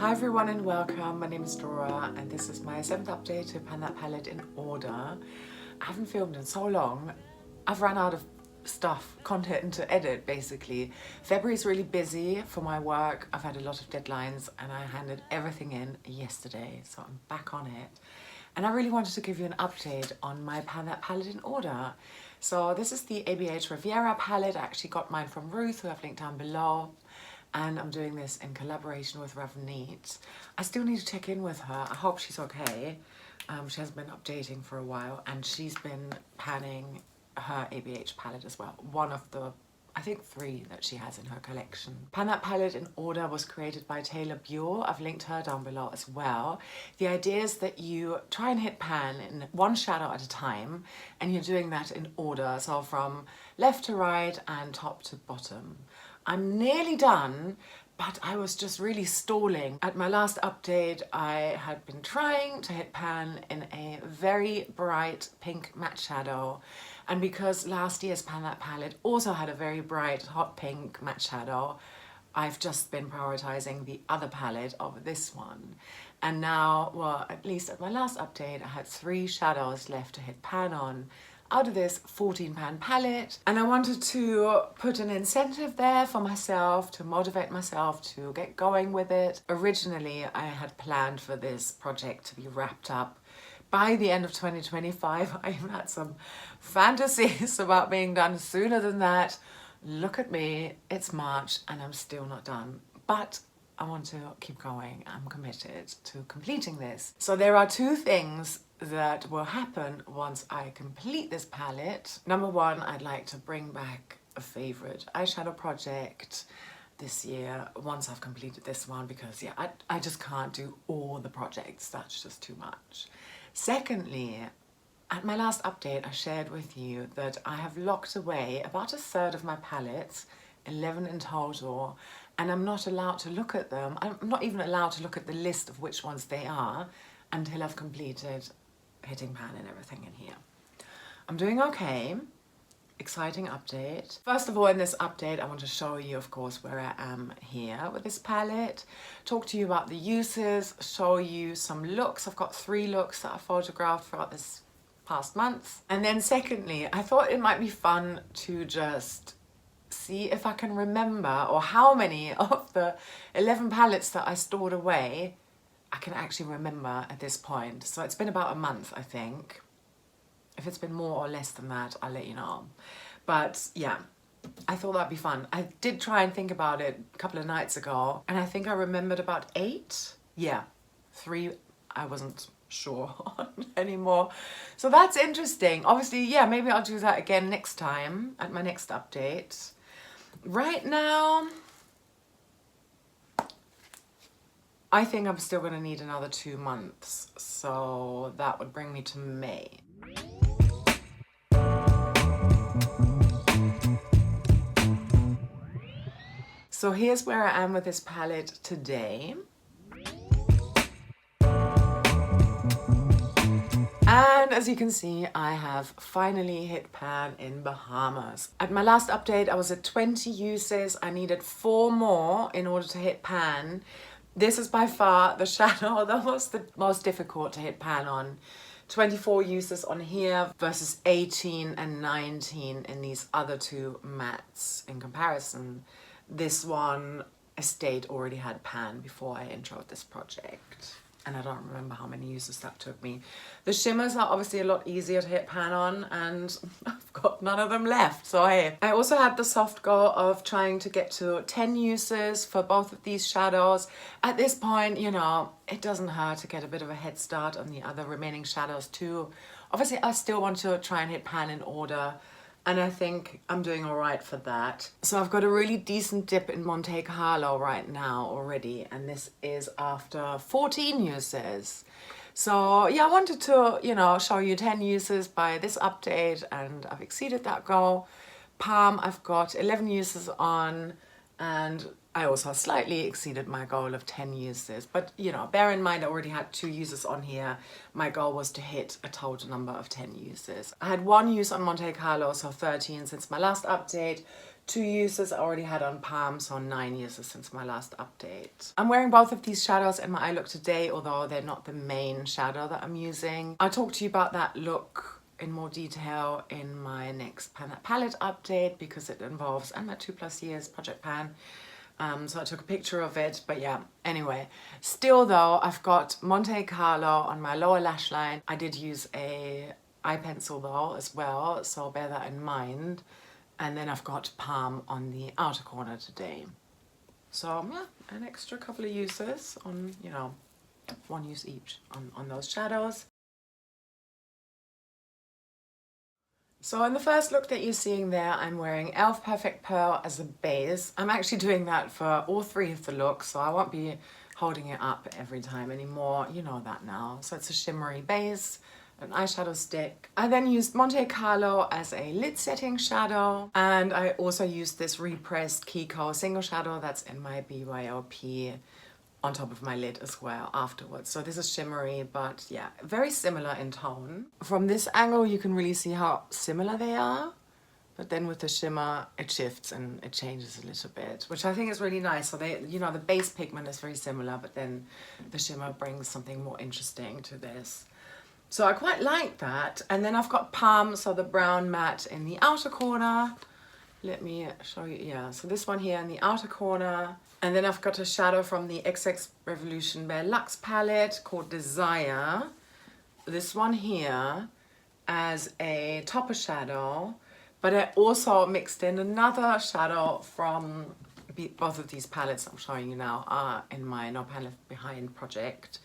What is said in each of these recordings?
Hi everyone and welcome. My name is Dora and this is my 7th update to Pan That Palette in Order. I haven't filmed in so long. I've run out of content to edit basically. February is really busy for my work. I've had a lot of deadlines and I handed everything in yesterday, so I'm back on it. And I really wanted to give you an update on my Pan That Palette in Order. So this is the ABH Riviera palette. I actually got mine from Ruth, who I've linked down below. And I'm doing this in collaboration with Ravneet. I still need to check in with her. I hope she's okay. She hasn't been updating for a while and she's been panning her ABH palette as well. One of the, I think 3 that she has in her collection. Pan That Palette in Order was created by Taylor Buell. I've linked her down below as well. The idea is that you try and hit pan in one shadow at a time and you're doing that in order. So from left to right and top to bottom. I'm nearly done, but I was just really stalling. At my last update, I had been trying to hit pan in a very bright pink matte shadow. And because last year's Pan That palette also had a very bright hot pink matte shadow, I've just been prioritizing the other palette over this one. And now, well, at least at my last update, I had 3 shadows left to hit pan on out of this 14 pan palette, and I wanted to put an incentive there for myself to motivate myself to get going with it. Originally I had planned for this project to be wrapped up by the end of 2025. I even had some fantasies about being done sooner than that. Look at me, it's March and I'm still not done, but I want to keep going. I'm committed to completing this. So there are 2 things that will happen once I complete this palette. Number 1, I'd like to bring back a favorite eyeshadow project this year once I've completed this one, because yeah, I just can't do all the projects. That's just too much. Secondly, at my last update, I shared with you that I have locked away about 1/3 of my palettes, 11 in total, and I'm not allowed to look at them. I'm not even allowed to look at the list of which ones they are until I've completed hitting pan and everything in here. I'm doing okay. Exciting update. First of all, in this update, I want to show you, of course, where I am here with this palette, talk to you about the uses, show you some looks. I've got 3 looks that I photographed throughout this past month. And then secondly, I thought it might be fun to just see if I can remember, or how many of the 11 palettes that I stored away I can actually remember at this point. So it's been about a month, I think. If it's been more or less than that, I'll let you know. But yeah, I thought that'd be fun. I did try and think about it a couple of nights ago, and I think I remembered about 8. Yeah, 3 I wasn't sure on anymore. So that's interesting. Obviously, yeah, maybe I'll do that again next time at my next update. Right now, I think I'm still going to need another 2 months, so that would bring me to May. So here's where I am with this palette today. And as you can see, I have finally hit pan in Bahamas. At my last update, I was at 20 uses. I needed 4 more in order to hit pan. This is by far the shadow that was the most difficult to hit pan on. 24 uses on here versus 18 and 19 in these other 2 mattes. In comparison, this one, Estate, already had pan before I introed this project. And I don't remember how many uses that took me. The shimmers are obviously a lot easier to hit pan on, and I've got none of them left, so hey. I also had the soft goal of trying to get to 10 uses for both of these shadows. At this point, you know, it doesn't hurt to get a bit of a head start on the other remaining shadows too. Obviously, I still want to try and hit pan in order, and I think I'm doing all right for that. So I've got a really decent dip in Monte Carlo right now already, and this is after 14 uses. So yeah, I wanted to, you know, show you 10 uses by this update, and I've exceeded that goal. Palm, I've got 11 uses on, and I also slightly exceeded my goal of 10 uses. But, you know, bear in mind I already had 2 uses on here. My goal was to hit a total number of 10 uses. I had 1 use on Monte Carlo, so 13 since my last update, 2 uses I already had on palm, so 9 uses since my last update. I'm wearing both of these shadows in my eye look today, although they're not the main shadow that I'm using. I'll talk to you about that look in more detail in my next Pan That Palette update, because it involves my 2+ years project pan. So I took a picture of it, but yeah, anyway. Still though, I've got Monte Carlo on my lower lash line. I did use a eye pencil though as well, so bear that in mind. And then I've got Palm on the outer corner today. So yeah, an extra couple of uses on, you know, 1 use each on those shadows. So in the first look that you're seeing there, I'm wearing e.l.f. Perfect Pearl as a base. I'm actually doing that for all 3 of the looks, so I won't be holding it up every time anymore. You know that now. So it's a shimmery base, an eyeshadow stick. I then used Monte Carlo as a lid setting shadow, and I also used this repressed Kiko single shadow that's in my BYOP on top of my lid as well afterwards. So this is shimmery, but yeah, very similar in tone. From this angle you can really see how similar they are, but then with the shimmer it shifts and it changes a little bit, which I think is really nice. So they, you know, the base pigment is very similar, but then the shimmer brings something more interesting to this. So I quite like that. And then I've got Palm, so the brown matte in the outer corner. Let me show you, yeah, so this one here in the outer corner. And then I've got a shadow from the XX Revolution Bare Luxe palette called Desire. This one here as a topper shadow, but I also mixed in another shadow from both of these palettes I'm showing you now are in my No Pan Left Behind project.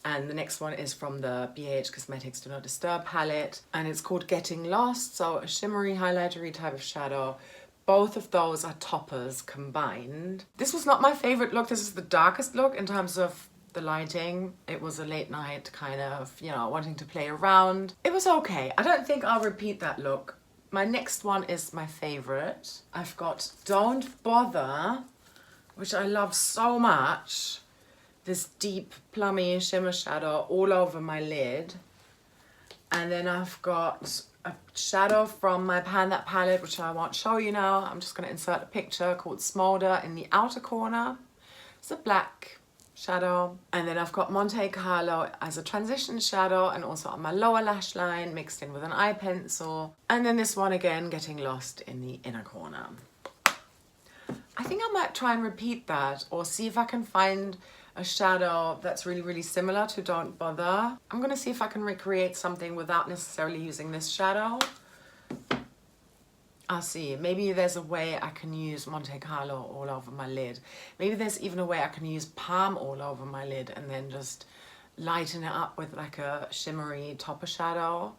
And the next one is from the ABH Cosmetics Do Not Disturb palette, and it's called Getting Lost, so a shimmery highlightery type of shadow. Both of those are toppers combined. This was not my favorite look. This is the darkest look in terms of the lighting. It was a late night kind of, you know, wanting to play around. It was okay. I don't think I'll repeat that look. My next one is my favorite. I've got Don't Bother, which I love so much. This deep plummy shimmer shadow all over my lid. And then I've got a shadow from my Pan That palette, which I won't show you now. I'm just going to insert a picture, called Smolder in the outer corner. It's a black shadow. And then I've got Monte Carlo as a transition shadow and also on my lower lash line, mixed in with an eye pencil. And then this one again, Getting Lost in the inner corner. I think I might try and repeat that, or see if I can find a shadow that's really, really similar to Don't Bother. I'm gonna see if I can recreate something without necessarily using this shadow. I'll see. Maybe there's a way I can use Monte Carlo all over my lid. Maybe there's even a way I can use Palm all over my lid and then just lighten it up with like a shimmery topper shadow.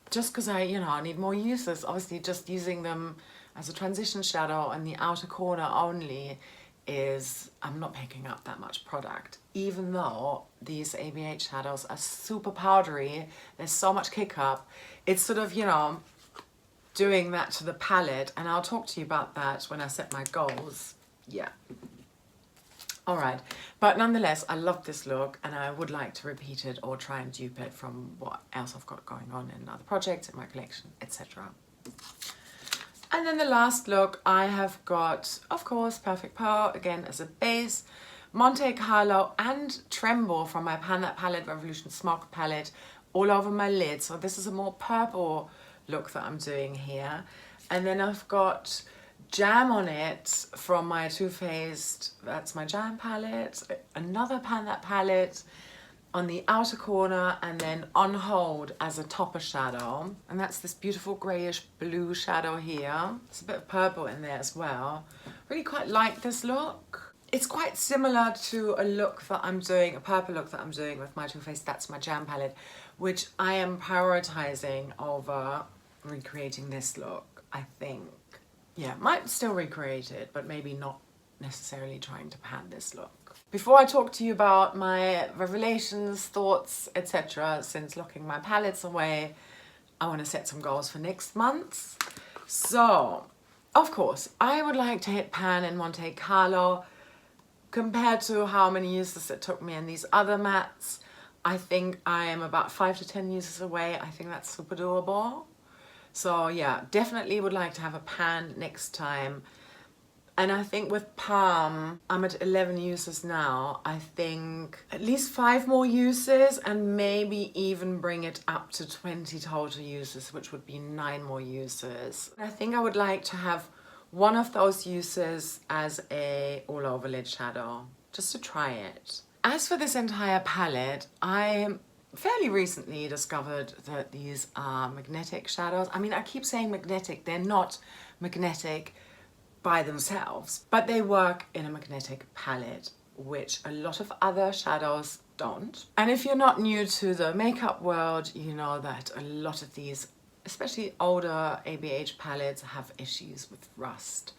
Just because I need more uses. Obviously just using them as a transition shadow in the outer corner only is, I'm not picking up that much product. Even though these ABH shadows are super powdery, there's so much kick up. It's sort of, doing that to the palette, and I'll talk to you about that when I set my goals. Yeah. All right, but nonetheless, I love this look and I would like to repeat it or try and dupe it from what else I've got going on in other projects in my collection, etc. And then the last look, I have got, of course, Perfect Pearl, again as a base, Monte Carlo and Tremble from my Pan That Palette Revolution Smoke palette all over my lid. So this is a more purple look that I'm doing here. And then I've got Jam on it from my Too Faced, that's my Jam palette, another Pan That palette on the outer corner, and then On Hold as a topper shadow. And that's this beautiful grayish blue shadow here. There's a bit of purple in there as well. Really quite like this look. It's quite similar to a look that I'm doing, a purple look that I'm doing with my Too Faced, that's my Jam palette, which I am prioritizing over recreating this look, I think. Yeah, might still recreate it, but maybe not necessarily trying to pan this look. Before I talk to you about my revelations, thoughts, etc. since locking my palettes away, I want to set some goals for next month. So, of course, I would like to hit pan in Monte Carlo. Compared to how many uses it took me in these other mattes, I think I am about 5 to 10 uses away. I think that's super doable. So yeah, definitely would like to have a pan next time. And I think with Palm, I'm at 11 uses now. I think at least 5 more uses and maybe even bring it up to 20 total uses, which would be 9 more uses. I think I would like to have one of those uses as a all over lid shadow, just to try it. As for this entire palette, I fairly recently discovered that these are magnetic shadows. I mean, I keep saying magnetic, they're not magnetic by themselves, but they work in a magnetic palette, which a lot of other shadows don't. And if you're not new to the makeup world, you know that a lot of these, especially older ABH palettes, have issues with rust.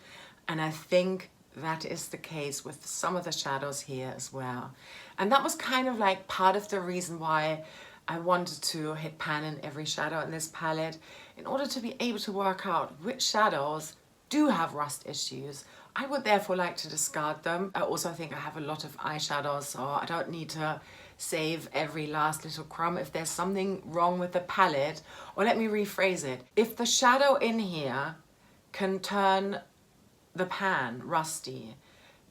And I think that is the case with some of the shadows here as well. And that was kind of like part of the reason why I wanted to hit pan in every shadow in this palette, in order to be able to work out which shadows do have rust issues. I would therefore like to discard them. I also think I have a lot of eyeshadows, so I don't need to save every last little crumb. If there's something wrong with the palette, or let me rephrase it, if the shadow in here can turn the pan rusty,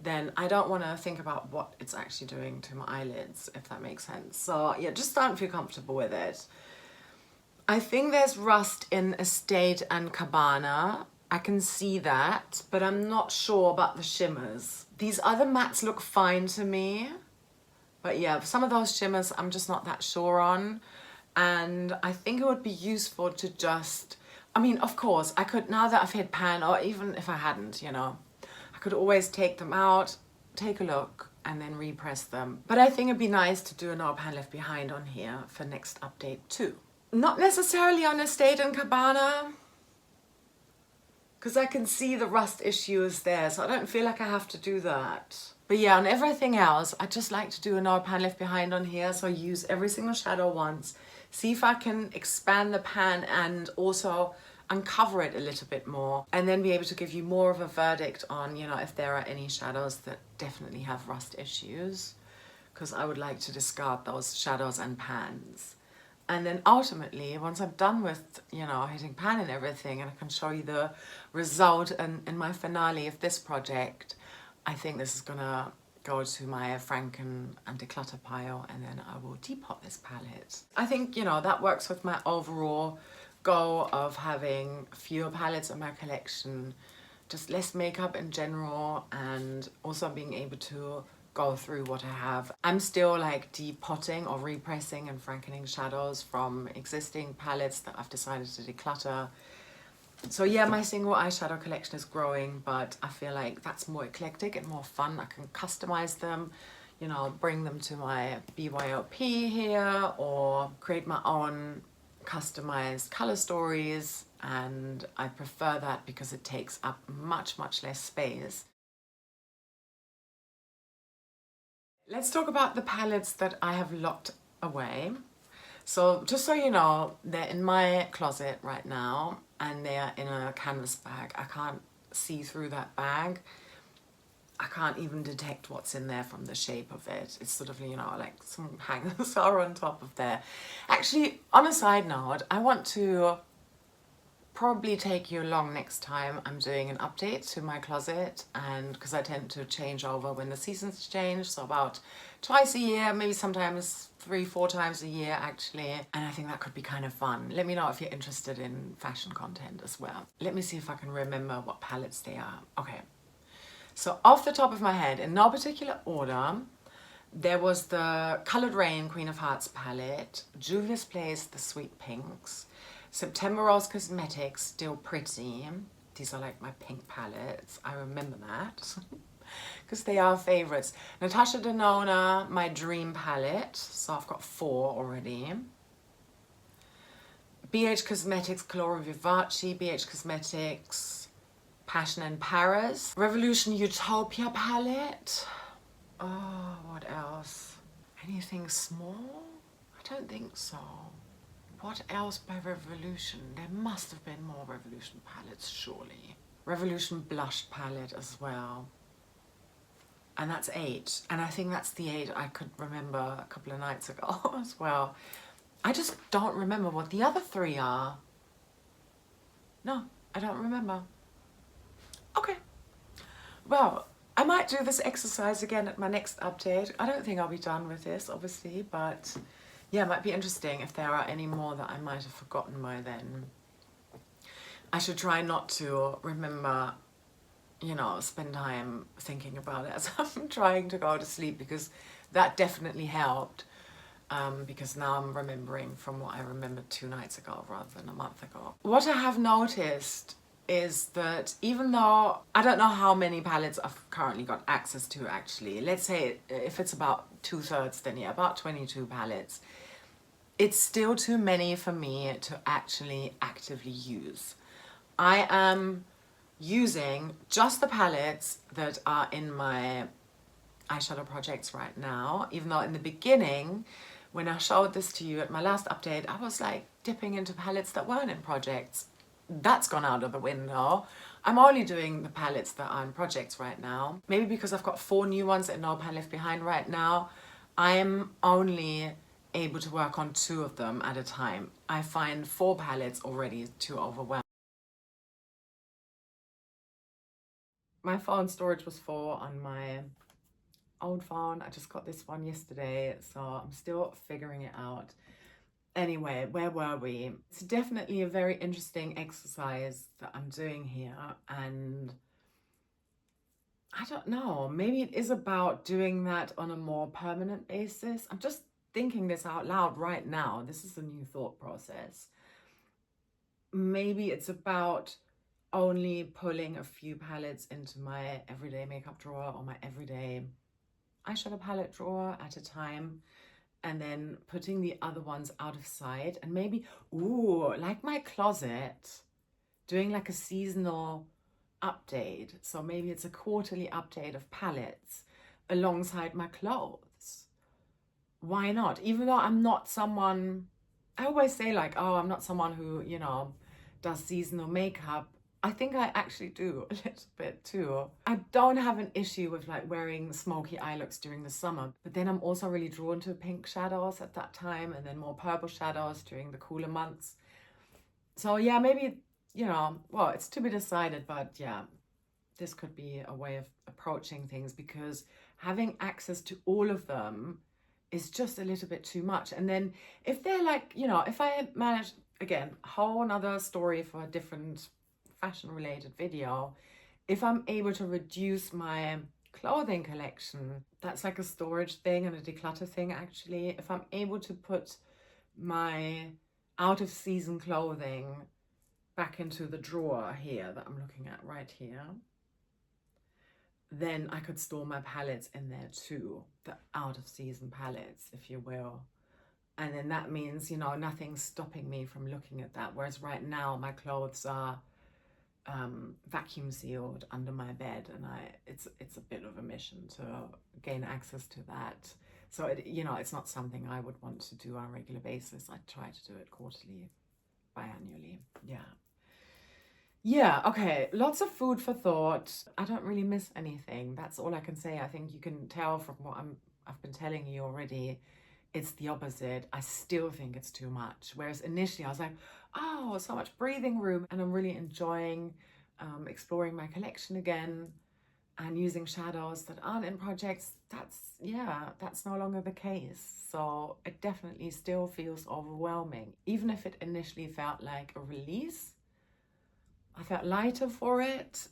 then I don't want to think about what it's actually doing to my eyelids, if that makes sense. So yeah, just don't feel comfortable with it. I think there's rust in Estate and Cabana. I can see that, but I'm not sure about the shimmers. These other mattes look fine to me, but yeah, some of those shimmers I'm just not that sure on. And I think it would be useful to just, I mean, of course, I could, now that I've hit pan, or even if I hadn't, you know, I could always take them out, take a look, and then repress them. But I think it'd be nice to do a no pan left behind on here for next update too. Not necessarily on Estate and Cabana, because I can see the rust issue is there, so I don't feel like I have to do that. But yeah, on everything else, I just like to do a no pan left behind on here, so I use every single shadow once, see if I can expand the pan and also uncover it a little bit more, and then be able to give you more of a verdict on, you know, if there are any shadows that definitely have rust issues, because I would like to discard those shadows and pans. And then ultimately, once I'm done with, you know, hitting pan and everything, and I can show you the result and my finale of this project, I think this is gonna go to my Franken and declutter pile, and then I will depot this palette. I think, you know, that works with my overall goal of having fewer palettes in my collection, just less makeup in general, and also being able to go through what I have. I'm still like depotting or repressing and frankening shadows from existing palettes that I've decided to declutter. So yeah, my single eyeshadow collection is growing, but I feel like that's more eclectic and more fun. I can customize them, you know, bring them to my BYOP here, or create my own customized color stories, and I prefer that because it takes up much less space. Let's talk about the palettes that I have locked away. So just so you know, they're in my closet right now, and they're in a canvas bag. I can't see through that bag. I can't even detect what's in there from the shape of it. It's sort of, you know, like some hangers are on top of there. Actually, on a side note, I want to probably take you along next time I'm doing an update to my closet, and because I tend to change over when the seasons change, so about twice a year, maybe sometimes 3-4 times a year actually, and I think that could be kind of fun. Let me know if you're interested in fashion content as well. Let me see if I can remember what palettes they are. Okay, so off the top of my head, in no particular order, there was the Coloured Rain Queen of Hearts palette, Juvia's Place The Sweet Pinks, September Rose Cosmetics Still Pretty. These are like my pink palettes, I remember that, because they are favourites. Natasha Denona, my Dream palette, so I've got 4 already. BH Cosmetics Colora Vivace, BH Cosmetics Passion in Paris, Revolution Utopia palette. Oh, what else? Anything small? I don't think so. What else by Revolution? There must have been more Revolution palettes, surely. Revolution blush palette as well. And that's 8. And I think that's the 8 I could remember a couple of nights ago as well. I just don't remember what the other 3 are. No, I don't remember. Okay. Well, I might do this exercise again at my next update. I don't think I'll be done with this, obviously, but yeah, it might be interesting if there are any more that I might have forgotten by then. I should try not to remember, you know, spend time thinking about it as I'm trying to go to sleep, because that definitely helped. Because now I'm remembering from what I remembered 2 nights ago rather than a month ago. What I have noticed is that even though I don't know how many palettes I've currently got access to, actually, let's say if it's about 2/3, then yeah, about 22 palettes, it's still too many for me to actually actively use. I am using just the palettes that are in my eyeshadow projects right now, even though in the beginning, when I showed this to you at my last update, I was like dipping into palettes that weren't in projects. That's gone out of the window. I'm only doing the palettes that are in projects right now. Maybe because I've got 4 new ones and no pan left behind right now, I'm only able to work on 2 of them at a time. I find 4 palettes already too overwhelming. My phone storage was full on my old phone. I just got this one yesterday, so I'm still figuring it out. Anyway, where were we? It's definitely a very interesting exercise that I'm doing here, and I don't know, maybe it is about doing that on a more permanent basis. I'm just thinking this out loud right now. This is a new thought process. Maybe it's about only pulling a few palettes into my everyday makeup drawer or my everyday eyeshadow palette drawer at a time, and then putting the other ones out of sight, and maybe, ooh, like my closet, doing like a seasonal update. So maybe it's a quarterly update of palettes alongside my clothes. Why not? Even though I'm not someone, I always say like, oh, I'm not someone who, you know, does seasonal makeup. I think I actually do a little bit too. I don't have an issue with like wearing smoky eye looks during the summer, but then I'm also really drawn to pink shadows at that time, and then more purple shadows during the cooler months. So yeah, maybe, you know, well, it's to be decided, but yeah, this could be a way of approaching things, because having access to all of them is just a little bit too much. And then if they're like, you know, if I manage, again, whole another story for a different fashion related video, if I'm able to reduce my clothing collection, that's like a storage thing and a declutter thing actually. If I'm able to put my out of season clothing back into the drawer here that I'm looking at right here, then I could store my palettes in there too, the out of season palettes, if you will. And then that means, you know, nothing's stopping me from looking at that. Whereas right now my clothes are vacuum sealed under my bed, and it's a bit of a mission to gain access to that. So it, you know, it's not something I would want to do on a regular basis. I try to do it quarterly, biannually. Yeah, okay, lots of food for thought. I don't really miss anything. That's all I can say. I think you can tell from what I've been telling you already. It's the opposite. I still think it's too much. Whereas initially I was like, oh, so much breathing room. And I'm really enjoying exploring my collection again and using shadows that aren't in projects. That's no longer the case. So it definitely still feels overwhelming. Even if it initially felt like a release, I felt lighter for it.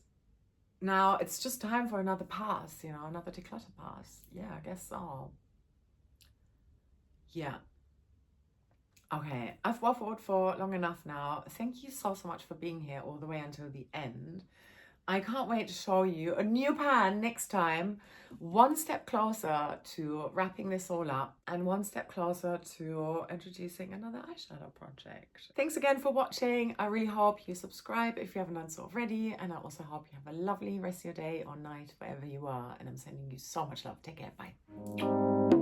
Now it's just time for another pass, you know, another declutter pass. Yeah, I guess so. Yeah. Okay, I've waffled for long enough now. Thank you so much for being here all the way until the end. I can't wait to show you a new pan next time, one step closer to wrapping this all up and one step closer to introducing another eyeshadow project. Thanks again for watching. I really hope you subscribe if you haven't done so already, and I also hope you have a lovely rest of your day or night wherever you are, and I'm sending you so much love. Take care. Bye.